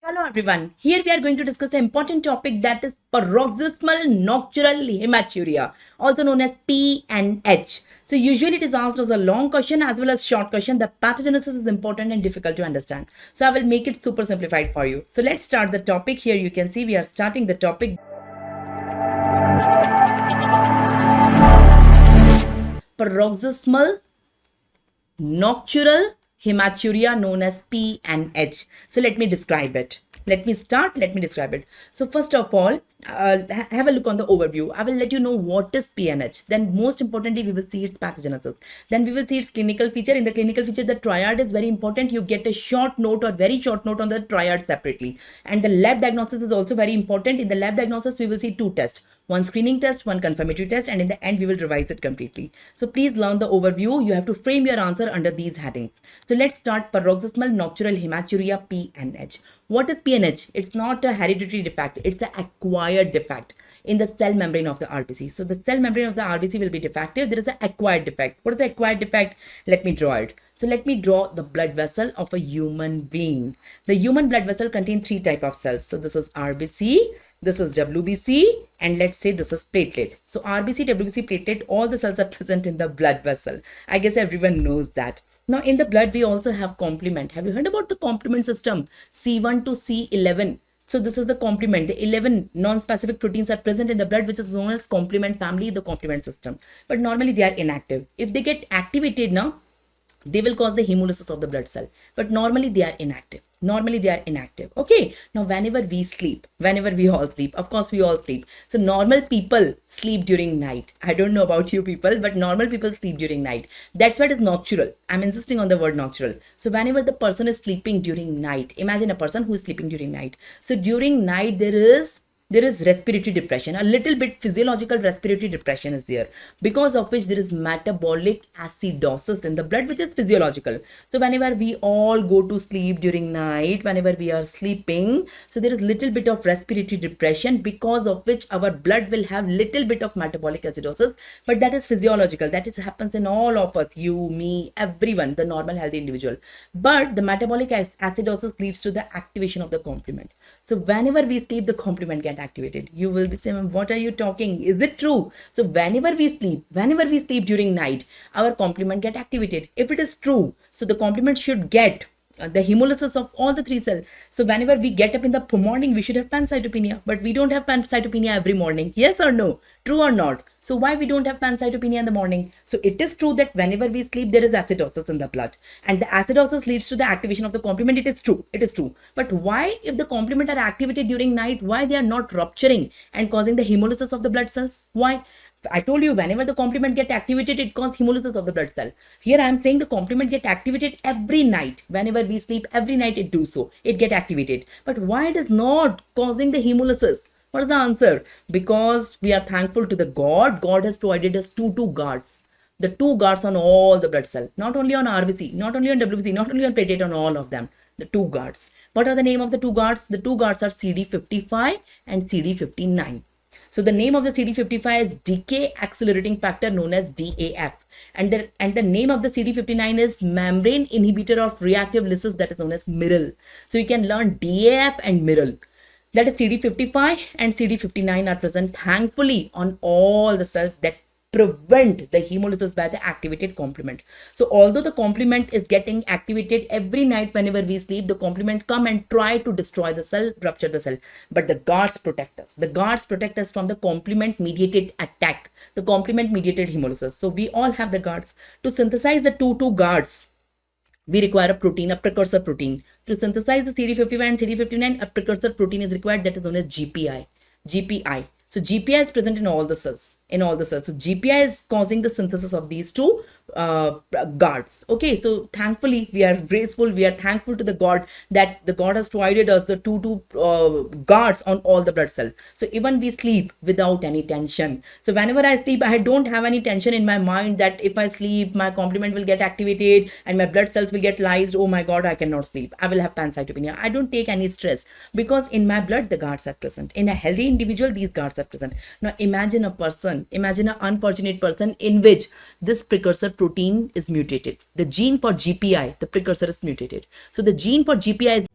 Hello everyone, here we are going to discuss an important topic, that is paroxysmal nocturnal hematuria, also known as PNH. So usually it is asked as a long question as well as short question. The pathogenesis is important and difficult to understand. So I will make it super simplified for you. So let's start the topic. Here you can see we are starting the topic. Paroxysmal nocturnal hematuria, known as PNH. So let me describe it. Let me describe it. So first of all, have a look on the overview. I will let you know what is PNH. Then most importantly, we will see its pathogenesis. Then we will see its clinical feature. In the clinical feature, the triad is very important. You get a short note or very short note on the triad separately. And the lab diagnosis is also very important. In the lab diagnosis, we will see two tests. One screening test, one confirmatory test, and in the end, we will revise it completely. So please learn the overview. You have to frame your answer under these headings. So let's start paroxysmal nocturnal hematuria PNH. What is PNH? It's not a hereditary defect. It's the acquired defect in the cell membrane of the RBC. So the cell membrane of the RBC will be defective. There is an acquired defect. What is the acquired defect? Let me draw it. So let me draw the blood vessel of a human being. The human blood vessel contains three types of cells. So this is RBC, this is WBC, and let's say this is platelet. So RBC, WBC, platelet, all the cells are present in the blood vessel. I guess everyone knows that. Now in the blood, we also have complement. Have you heard about the complement system? C1 to C11. So this is the complement. The 11 non-specific proteins are present in the blood, which is known as complement family, the complement system. But normally they are inactive. If they get activated now, they will cause the hemolysis of the blood cell. But normally they are inactive. Okay. Now whenever we sleep, whenever we all sleep, of course we all sleep. So normal people sleep during night. I don't know about you people, but normal people sleep during night. That's why it is nocturnal. I'm insisting on the word nocturnal. So whenever the person is sleeping during night, imagine a person who is sleeping during night. So during night, there is respiratory depression. A little bit physiological respiratory depression is there, because of which there is metabolic acidosis in the blood, which is physiological. So whenever we all go to sleep during night, whenever we are sleeping, so there is little bit of respiratory depression, because of which our blood will have little bit of metabolic acidosis. But that is physiological. That is happens in all of us, you, me, everyone, the normal healthy individual. But the metabolic acidosis leads to the activation of the complement. So whenever we sleep, the complement gets activated. You will be saying, what are you talking? Is it true? So whenever we sleep during night, our complement get activated. If it is true, so the complement should get the hemolysis of all the three cells. So whenever we get up in the morning, we should have pancytopenia, but we don't have pancytopenia every morning. Yes or no? True or not? So why we don't have pancytopenia in the morning? So it is true that whenever we sleep, there is acidosis in the blood, and the acidosis leads to the activation of the complement. It is true. But why, if the complement are activated during night, why they are not rupturing and causing the hemolysis of the blood cells? Why? I told you, whenever the complement get activated, it causes hemolysis of the blood cell. Here I am saying the complement get activated every night. Whenever we sleep, every night it do so. It get activated. But why it is not causing the hemolysis? What is the answer? Because we are thankful to the God. God has provided us two guards. The two guards on all the blood cell. Not only on RBC, not only on WBC, not only on platelet, on all of them. The two guards. What are the name of the two guards? The two guards are CD55 and CD59. So the name of the CD55 is decay accelerating factor, known as DAF. And the name of the CD59 is membrane inhibitor of reactive lysis, that is known as MIRAL. So you can learn DAF and MIRAL. That is CD55 and CD59 are present thankfully on all the cells that prevent the hemolysis by the activated complement. So although the complement is getting activated every night whenever we sleep, the complement come and try to destroy the cell, rupture the cell. But the guards protect us. The guards protect us from the complement mediated attack, the complement mediated hemolysis. So we all have the guards. To synthesize the two guards, we require a protein, a precursor protein. To synthesize the CD55 and CD59, a precursor protein is required, that is known as GPI. So GPI is present in all the cells. So GPI is causing the synthesis of these two guards. Okay, so thankfully we are graceful, we are thankful to the God that the God has provided us the two guards on all the blood cells. So even we sleep without any tension. So whenever I sleep, I don't have any tension in my mind that if I sleep, my complement will get activated and my blood cells will get lysed. Oh my God, I cannot sleep. I will have pancytopenia. I don't take any stress, because in my blood the guards are present. In a healthy individual, these guards are present. Now imagine an unfortunate person in which this precursor protein is mutated. The gene for GPI, the precursor, is mutated. So the gene for GPI is